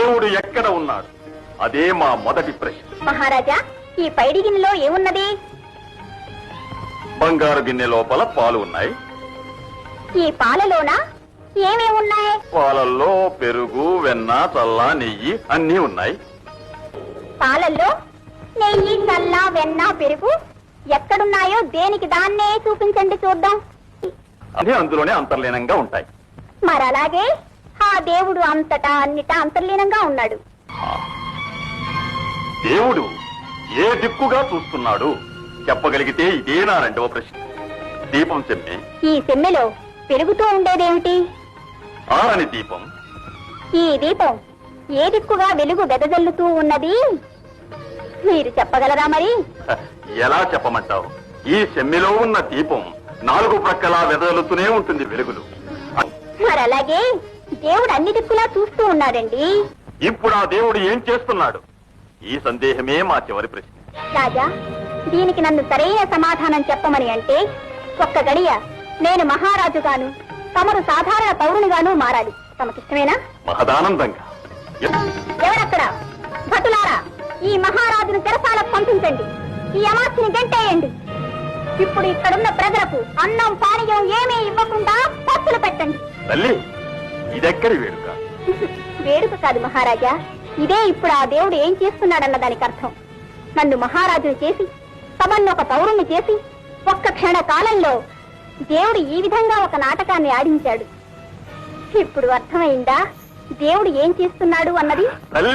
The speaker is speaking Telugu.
దేవుడు ఎక్కడ ఉన్నాడు? అదే మా మొదటి ప్రశ్న. మహారాజా, ఈ పైడి గిన్నెలో ఏమున్నది? బంగారు గిన్నె లోపల పాలు ఉన్నాయి. ఈ పాలలోనా ఏమేమున్నాయి? పాలల్లో పెరుగు, వెన్న, చల్ల, నెయ్యి అన్నీ ఉన్నాయి. పాలల్లో నెయ్యి, చల్ల, వెన్న, పెరుగు ఎక్కడున్నాయో దేనికి దాన్నే చూపించండి చూద్దాం. అదే అందులోనే అంతర్లీనంగా ఉంటాయి. మరలాగే ఆ దేవుడు అంతటా అన్నిటా అంతర్లీనంగా ఉన్నాడు. దేవుడు ఏ దిక్కుగా చూస్తున్నాడు చెప్పగలిగితే ఇదేనా రెండవ ప్రశ్న. దీపం సెమ్మె. ఈ సెమ్మెలో పెరుగుతూ ఉండేదేమిటి? ఆరని దీపం. ఈ దీపం ఏ దిక్కుగా వెలుగు వెదజల్లుతూ ఉన్నది మీరు చెప్పగలరా? మరి ఎలా చెప్పమంటావు? ఈ సెమ్మెలో ఉన్న దీపం 4 ప్రక్కలా వెదజల్లుతూనే ఉంటుంది వెలుగులు. మరలాగే దేవుడు అన్ని దిక్కులా చూస్తూ ఉన్నాడండి. ఇప్పుడు ఆ దేవుడు ఏం చేస్తున్నాడు? ఈ సందేహమే మా చివరి ప్రశ్న. రాజా, దీనికి నన్ను సరైన సమాధానం చెప్పమని అంటే ఒక్క గడియ నేను మహారాజుగాను, తమరు సాధారణ పౌరునిగాను మారాలి. తమకిష్టమేనా? మహదానందంగా. ఎవరక్కడ? భటులారా, ఈ మహారాజును చెరసాలకు పంపించండి. ఈ అమాస్తిని గంటేయండి. ఇప్పుడు ఇక్కడున్న ప్రజలకు అన్నం పానీయం ఏమీ ఇవ్వకుండా పస్తులు పెట్టండి. తల్లి, ఇదెక్కడి వేడుక? వేడుక కాదు మహారాజా, ఇదే ఇప్పుడు ఆ దేవుడు ఏం చేస్తున్నాడన్న దానికి అర్థం. నన్ను మహారాజును చేసి, తమన్ను ఒక పౌరుణ్ణి చేసి, ఒక్క క్షణ కాలంలో దేవుడు ఈ విధంగా ఒక నాటకాన్ని ఆడించాడు. ఇప్పుడు అర్థమైందా దేవుడు ఏం చేస్తున్నాడు అన్నది? తల్లి